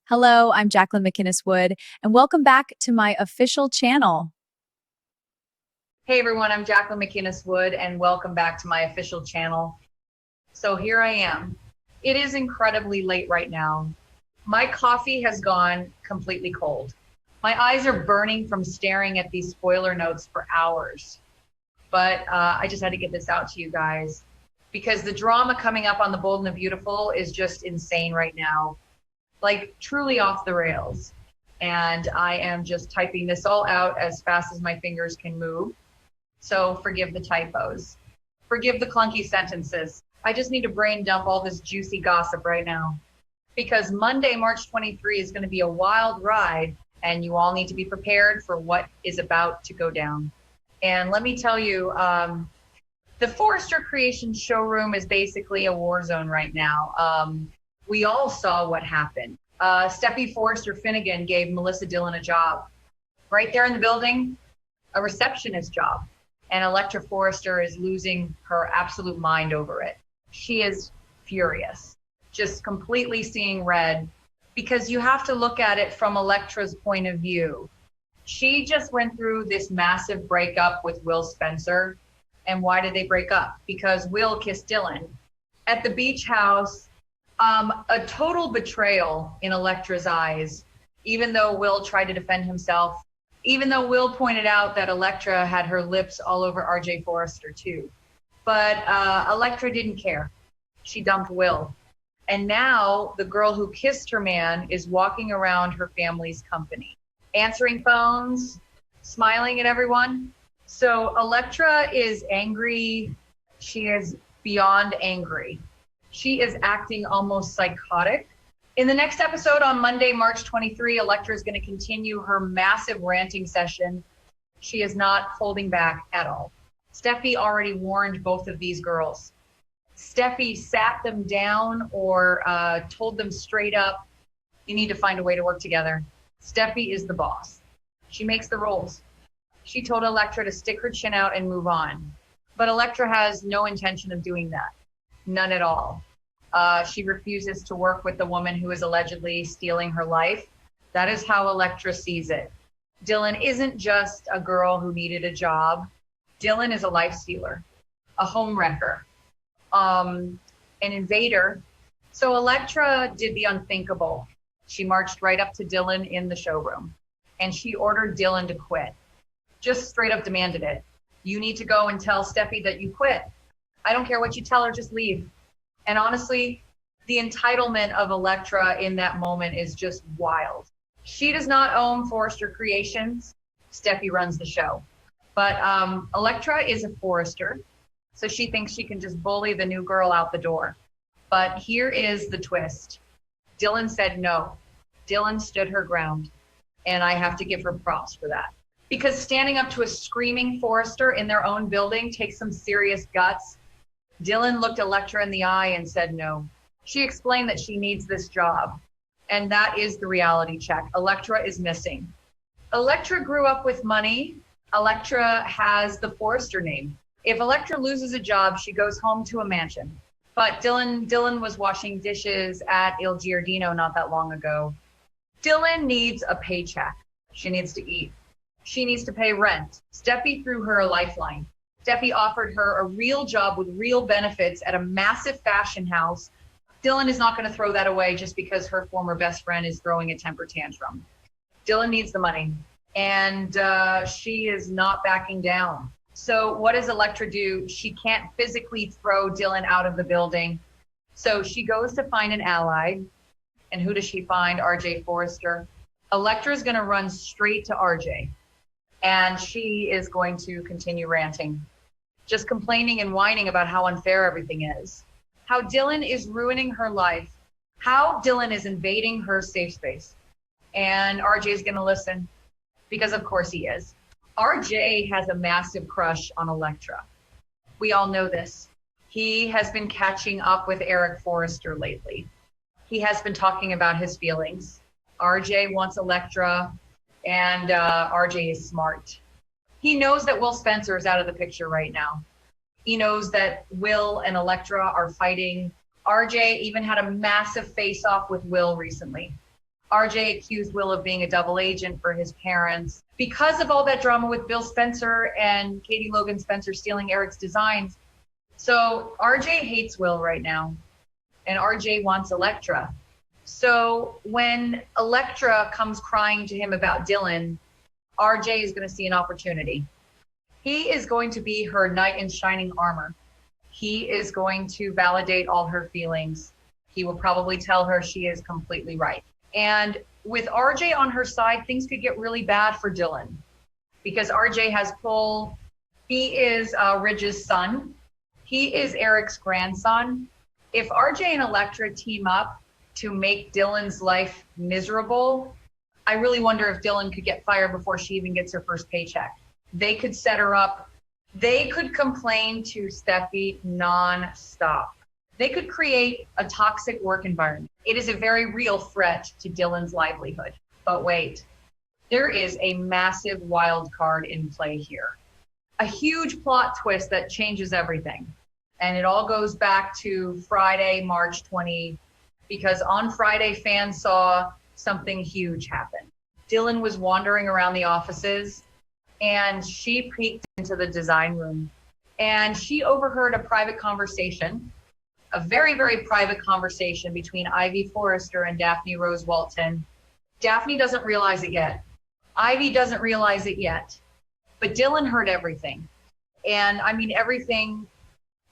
Hello, I'm Jacqueline McInnes Wood, and welcome back to my official channel. Hey everyone, I'm Jacqueline McInnes Wood, and welcome back to my official channel. So here I am. It is incredibly late right now. My coffee has gone completely cold. My eyes are burning from staring at these spoiler notes for hours. But I just had to get this out to you guys because the drama coming up on The Bold and the Beautiful is just insane right now. Like truly off the rails. And I am just typing this all out as fast as my fingers can move. So forgive the typos. Forgive the clunky sentences. I just need to brain dump all this juicy gossip right now. Because Monday, March 23 is going to be a wild ride, and you all need to be prepared for what is about to go down. And let me tell you, the Forrester Creation showroom is basically a war zone right now. We all saw what happened. Steffi Forrester Finnegan gave Melissa Dillon a job. Right there in the building, a receptionist job. And Electra Forrester is losing her absolute mind over it. She is furious, just completely seeing red, because you have to look at it from Electra's point of view. She just went through this massive breakup with Will Spencer. And why did they break up? Because Will kissed Dylan at the beach house. A total betrayal in Electra's eyes, even though Will tried to defend himself. Even though Will pointed out that Electra had her lips all over RJ Forrester too. But Electra didn't care. She dumped Will. And now the girl who kissed her man is walking around her family's company, answering phones, smiling at everyone. So Electra is angry. She is beyond angry. She is acting almost psychotic. In the next episode on Monday, March 23, Electra is going to continue her massive ranting session. She is not holding back at all. Steffi already warned both of these girls. Steffi sat them down or told them straight up, you need to find a way to work together. Steffi is the boss. She makes the rules. She told Electra to stick her chin out and move on. But Electra has no intention of doing that. None at all. She refuses to work with the woman who is allegedly stealing her life. That is how Electra sees it. Dylan isn't just a girl who needed a job. Dylan is a life stealer, a home wrecker, an invader. So Electra did the unthinkable. She marched right up to Dylan in the showroom, and she ordered Dylan to quit. Just straight up demanded it. You need to go and tell Steffi that you quit. I don't care what you tell her, just leave. And honestly, the entitlement of Electra in that moment is just wild. She does not own Forrester Creations. Steffi runs the show. But Electra is a Forrester, so she thinks she can just bully the new girl out the door. But here is the twist. Dylan said no. Dylan stood her ground, and I have to give her props for that. Because standing up to a screaming Forrester in their own building takes some serious guts. Dylan looked Electra in the eye and said no. She explained that she needs this job. And that is the reality check. Electra is missing. Electra grew up with money. Electra has the Forrester name. If Electra loses a job, she goes home to a mansion. But Dylan was washing dishes at Il Giardino not that long ago. Dylan needs a paycheck. She needs to eat. She needs to pay rent. Steffi threw her a lifeline. Steffi offered her a real job with real benefits at a massive fashion house. Dylan is not going to throw that away just because her former best friend is throwing a temper tantrum. Dylan needs the money, and she is not backing down. So what does Electra do? She can't physically throw Dylan out of the building. So she goes to find an ally. And who does she find? RJ Forrester. Electra is going to run straight to RJ. And she is going to continue ranting, just complaining and whining about how unfair everything is, how Dylan is ruining her life, how Dylan is invading her safe space. And RJ is going to listen, because of course he is. RJ has a massive crush on Electra. We all know this. He has been catching up with Eric Forrester lately. He has been talking about his feelings. RJ wants Electra, and RJ is smart. He knows that Will Spencer is out of the picture right now. He knows that Will and Electra are fighting. RJ even had a massive face-off with Will recently. RJ accused Will of being a double agent for his parents. Because of all that drama with Bill Spencer and Katie Logan Spencer stealing Eric's designs, so RJ hates Will right now, and RJ wants Electra. So when Electra comes crying to him about Dylan, RJ is going to see an opportunity. He is going to be her knight in shining armor. He is going to validate all her feelings. He will probably tell her she is completely right. And with RJ on her side, things could get really bad for Dylan because RJ has pull. He is Ridge's son. He is Eric's grandson. If RJ and Electra team up to make Dylan's life miserable, I really wonder if Dylan could get fired before she even gets her first paycheck. They could set her up. They could complain to Steffi nonstop. They could create a toxic work environment. It is a very real threat to Dylan's livelihood. But wait, there is a massive wild card in play here. A huge plot twist that changes everything. And it all goes back to Friday, March 20, because on Friday, fans saw something huge happen. Dylan was wandering around the offices and she peeked into the design room and she overheard a private conversation, a very, very private conversation between Ivy Forrester and Daphne Rose Walton. Daphne doesn't realize it yet. Ivy doesn't realize it yet, but Dylan heard everything. And I mean, everything.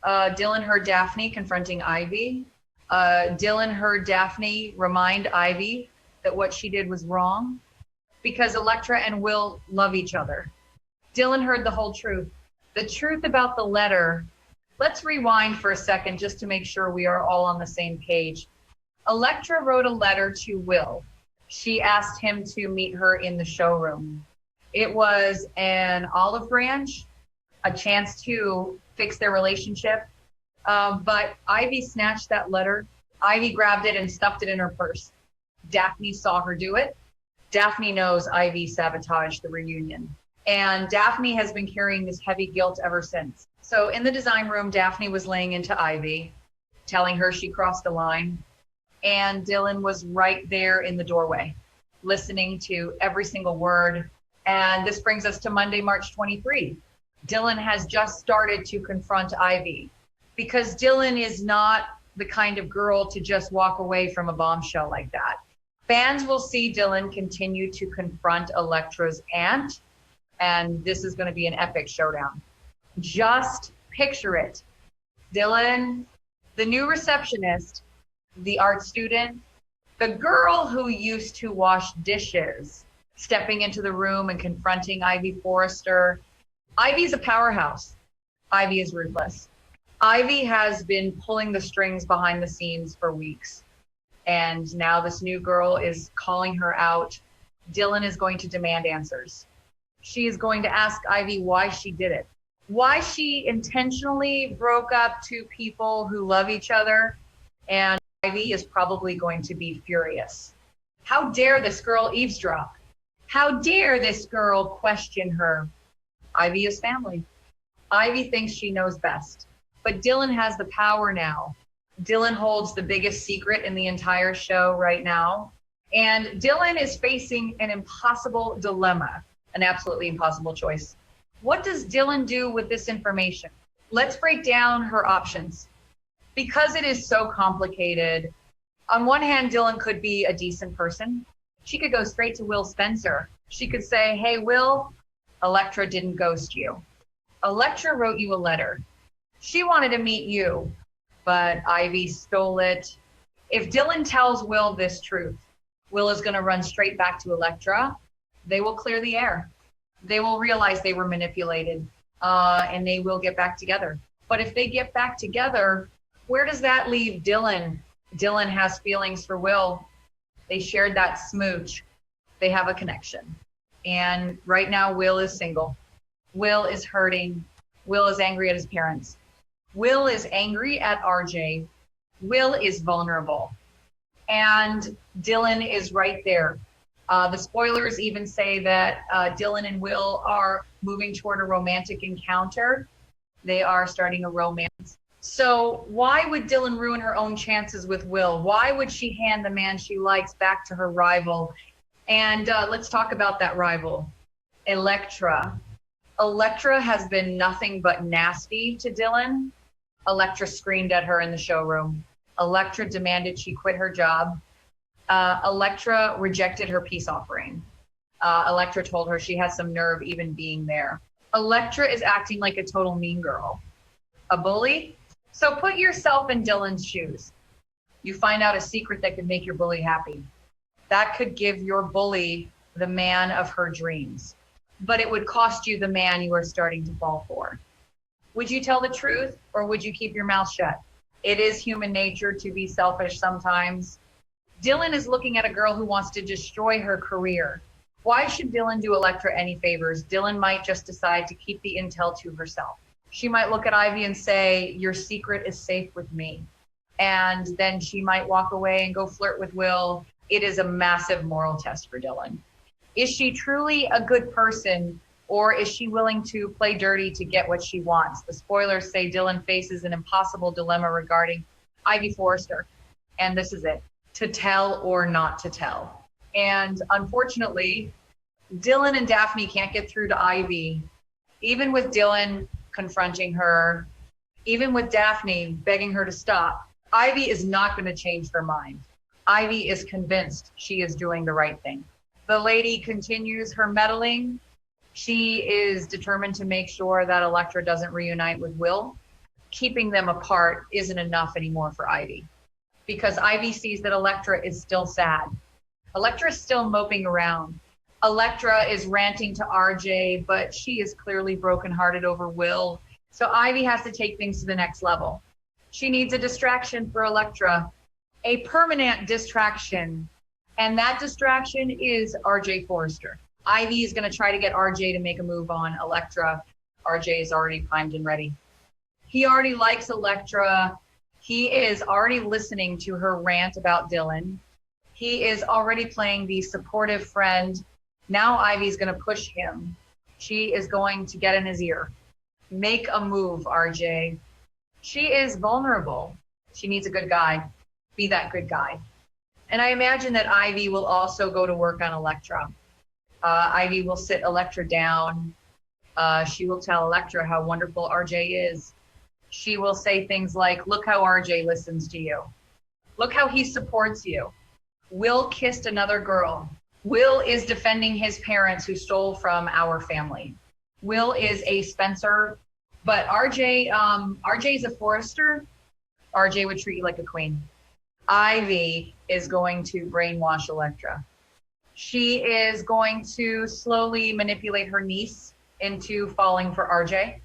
Dylan heard Daphne confronting Ivy. Dylan heard Daphne remind Ivy that what she did was wrong because Electra and Will love each other. Dylan heard the whole truth. The truth about the letter. Let's rewind for a second just to make sure we are all on the same page. Electra wrote a letter to Will. She asked him to meet her in the showroom. It was an olive branch, a chance to fix their relationship. But Ivy snatched that letter. Ivy grabbed it and stuffed it in her purse. Daphne saw her do it. Daphne knows Ivy sabotaged the reunion. And Daphne has been carrying this heavy guilt ever since. So in the design room, Daphne was laying into Ivy, telling her she crossed a line. And Dylan was right there in the doorway, listening to every single word. And this brings us to Monday, March 23. Dylan has just started to confront Ivy because Dylan is not the kind of girl to just walk away from a bombshell like that. Fans will see Dylan continue to confront Electra's aunt, and this is going to be an epic showdown. Just picture it. Dylan, the new receptionist, the art student, the girl who used to wash dishes, stepping into the room and confronting Ivy Forrester. Ivy's a powerhouse. Ivy is ruthless. Ivy has been pulling the strings behind the scenes for weeks. And now this new girl is calling her out. Dylan is going to demand answers. She is going to ask Ivy why she did it, why she intentionally broke up two people who love each other. And Ivy is probably going to be furious. How dare this girl eavesdrop? How dare this girl question her? Ivy is family. Ivy thinks she knows best. But Dylan has the power now. Dylan holds the biggest secret in the entire show right now. And Dylan is facing an impossible dilemma, an absolutely impossible choice. What does Dylan do with this information? Let's break down her options. Because it is so complicated, on one hand, Dylan could be a decent person. She could go straight to Will Spencer. She could say, hey, Will, Electra didn't ghost you. Electra wrote you a letter. She wanted to meet you, but Ivy stole it. If Dylan tells Will this truth, Will is going to run straight back to Electra. They will clear the air. They will realize they were manipulated, and they will get back together. But if they get back together, where does that leave Dylan? Dylan has feelings for Will. They shared that smooch. They have a connection. And right now, Will is single. Will is hurting. Will is angry at his parents. Will is angry at RJ. Will is vulnerable. And Dylan is right there. The spoilers even say that Dylan and Will are moving toward a romantic encounter. They are starting a romance. So why would Dylan ruin her own chances with Will? Why would she hand the man she likes back to her rival? And let's talk about that rival, Electra. Electra has been nothing but nasty to Dylan. Electra screamed at her in the showroom. Electra demanded she quit her job. Electra rejected her peace offering. Electra told her she has some nerve even being there. Electra is acting like a total mean girl. A bully? So put yourself in Dylan's shoes. You find out a secret that could make your bully happy. That could give your bully the man of her dreams, but it would cost you the man you are starting to fall for. Would you tell the truth or would you keep your mouth shut? It is human nature to be selfish sometimes. Dylan is looking at a girl who wants to destroy her career. Why should Dylan do Electra any favors? Dylan might just decide to keep the intel to herself. She might look at Ivy and say, your secret is safe with me. And then she might walk away and go flirt with Will. It is a massive moral test for Dylan. Is she truly a good person, or is she willing to play dirty to get what she wants? The spoilers say Dylan faces an impossible dilemma regarding Ivy Forrester. And this is it, to tell or not to tell. And unfortunately, Dylan and Daphne can't get through to Ivy. Even with Dylan confronting her, even with Daphne begging her to stop, Ivy is not going to change her mind. Ivy is convinced she is doing the right thing. The lady continues her meddling. She is determined to make sure that Electra doesn't reunite with Will. Keeping them apart isn't enough anymore for Ivy, because Ivy sees that Electra is still sad. Electra is still moping around. Electra is ranting to RJ, but she is clearly brokenhearted over Will. So Ivy has to take things to the next level. She needs a distraction for Electra, a permanent distraction. And that distraction is RJ Forrester. Ivy is going to try to get RJ to make a move on Electra. RJ is already primed and ready. He already likes Electra. He is already listening to her rant about Dylan. He is already playing the supportive friend. Now Ivy's going to push him. She is going to get in his ear. Make a move, RJ. She is vulnerable. She needs a good guy. Be that good guy. And I imagine that Ivy will also go to work on Electra. Ivy will sit Electra down. She will tell Electra how wonderful RJ is. She will say things like, look how RJ listens to you. Look how he supports you. Will kissed another girl. Will is defending his parents who stole from our family. Will is a Spencer, but RJ is a Forrester. RJ would treat you like a queen. Ivy is going to brainwash Electra. She is going to slowly manipulate her niece into falling for RJ.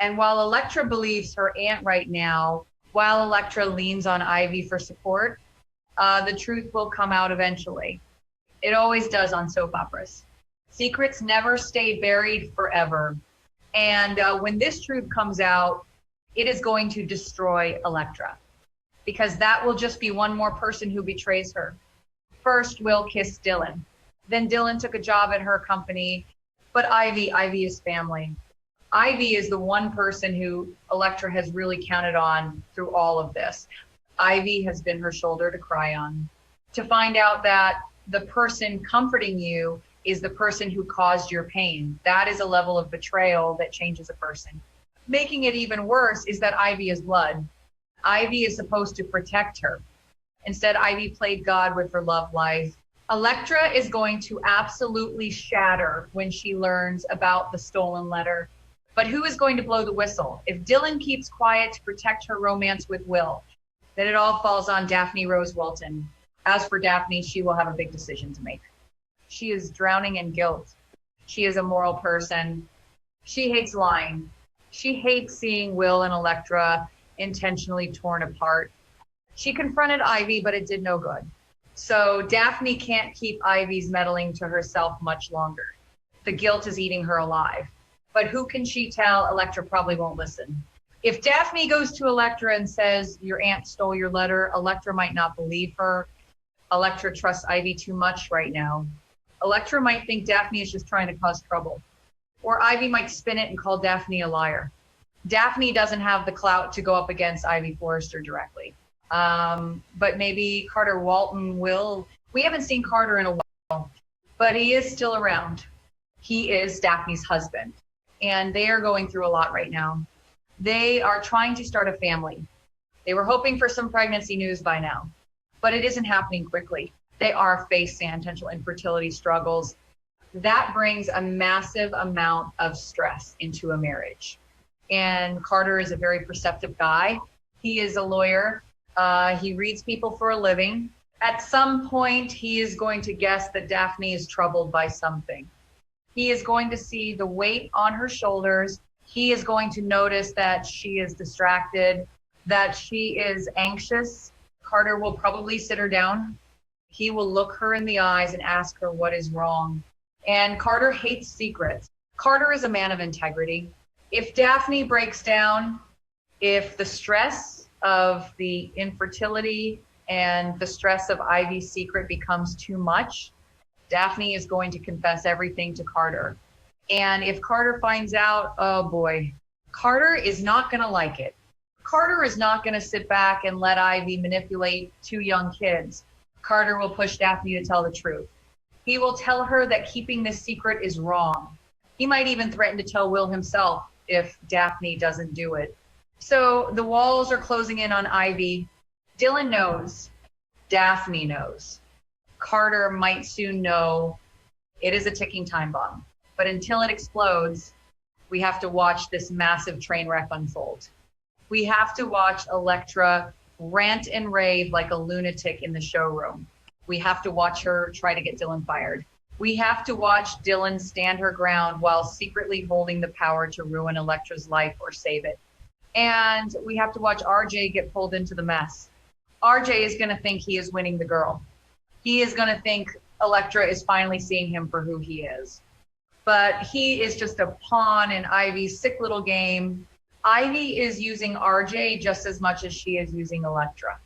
And while Electra believes her aunt right now, while Electra leans on Ivy for support, the truth will come out eventually. It always does on soap operas. Secrets never stay buried forever. And when this truth comes out, it is going to destroy Electra, because that will just be one more person who betrays her. First, Will kissed Dylan. Then Dylan took a job at her company. But Ivy is family. Ivy is the one person who Electra has really counted on through all of this. Ivy has been her shoulder to cry on. To find out that the person comforting you is the person who caused your pain. That is a level of betrayal that changes a person. Making it even worse is that Ivy is blood. Ivy is supposed to protect her. Instead, Ivy played God with her love life. Electra is going to absolutely shatter when she learns about the stolen letter. But who is going to blow the whistle? If Dylan keeps quiet to protect her romance with Will, then it all falls on Daphne Rose Walton. As for Daphne, she will have a big decision to make. She is drowning in guilt. She is a moral person. She hates lying. She hates seeing Will and Electra intentionally torn apart. She confronted Ivy, but it did no good. So Daphne can't keep Ivy's meddling to herself much longer. The guilt is eating her alive. But who can she tell? Electra probably won't listen. If Daphne goes to Electra and says, your aunt stole your letter, Electra might not believe her. Electra trusts Ivy too much right now. Electra might think Daphne is just trying to cause trouble. Or Ivy might spin it and call Daphne a liar. Daphne doesn't have the clout to go up against Ivy Forrester directly. But maybe Carter Walton will. We haven't seen Carter in a while, but he is still around. He is Daphne's husband, and they are going through a lot right now. They are trying to start a family. They were hoping for some pregnancy news by now, but it isn't happening quickly. They are facing potential infertility struggles. That brings a massive amount of stress into a marriage. And Carter is a very perceptive guy. He is a lawyer. He reads people for a living. At some point, he is going to guess that Daphne is troubled by something. He is going to see the weight on her shoulders. He is going to notice that she is distracted, that she is anxious. Carter will probably sit her down. He will look her in the eyes and ask her what is wrong. And Carter hates secrets. Carter is a man of integrity. If Daphne breaks down, if the stress of the infertility and the stress of Ivy's secret becomes too much, Daphne is going to confess everything to Carter. And if Carter finds out, oh boy, Carter is not going to like it. Carter is not going to sit back and let Ivy manipulate two young kids. Carter will push Daphne to tell the truth. He will tell her that keeping this secret is wrong. He might even threaten to tell Will himself if Daphne doesn't do it. So the walls are closing in on Ivy. Dylan knows. Daphne knows. Carter might soon know. It is a ticking time bomb. But until it explodes, we have to watch this massive train wreck unfold. We have to watch Electra rant and rave like a lunatic in the showroom. We have to watch her try to get Dylan fired. We have to watch Dylan stand her ground while secretly holding the power to ruin Electra's life or save it. And we have to watch RJ get pulled into the mess. RJ is going to think he is winning the girl. He is going to think Electra is finally seeing him for who he is. But he is just a pawn in Ivy's sick little game. Ivy is using RJ just as much as she is using Electra.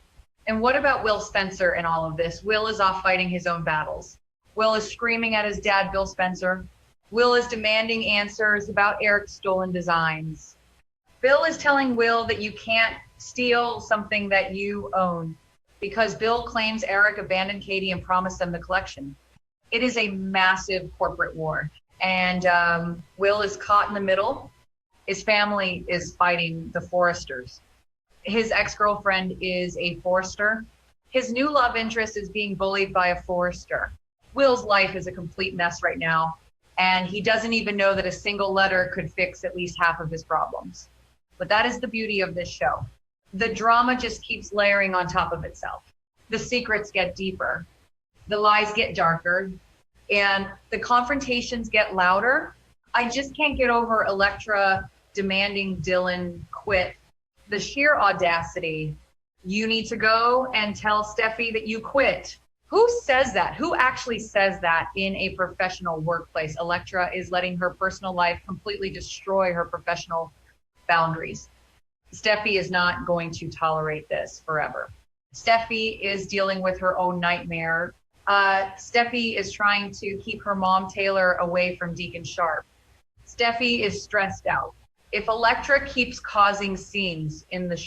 And what about Will Spencer in all of this? Will is off fighting his own battles. Will is screaming at his dad, Bill Spencer. Will is demanding answers about Eric's stolen designs. Bill is telling Will that you can't steal something that you own because Bill claims Eric abandoned Katie and promised them the collection. It is a massive corporate war. And Will is caught in the middle. His family is fighting the Forresters. His ex-girlfriend is a Forrester. His new love interest is being bullied by a Forrester. Will's life is a complete mess right now, and he doesn't even know that a single letter could fix at least half of his problems. But that is the beauty of this show. The drama just keeps layering on top of itself. The secrets get deeper. The lies get darker. And the confrontations get louder. I just can't get over Electra demanding Dylan quit. The sheer audacity. You need to go and tell Steffi that you quit. Who says that? Who actually says that in a professional workplace? Electra is letting her personal life completely destroy her professional boundaries. Steffi is not going to tolerate this forever. Steffi is dealing with her own nightmare. Steffi is trying to keep her mom, Taylor, away from Deacon Sharp. Steffi is stressed out. If Electra keeps causing scenes in the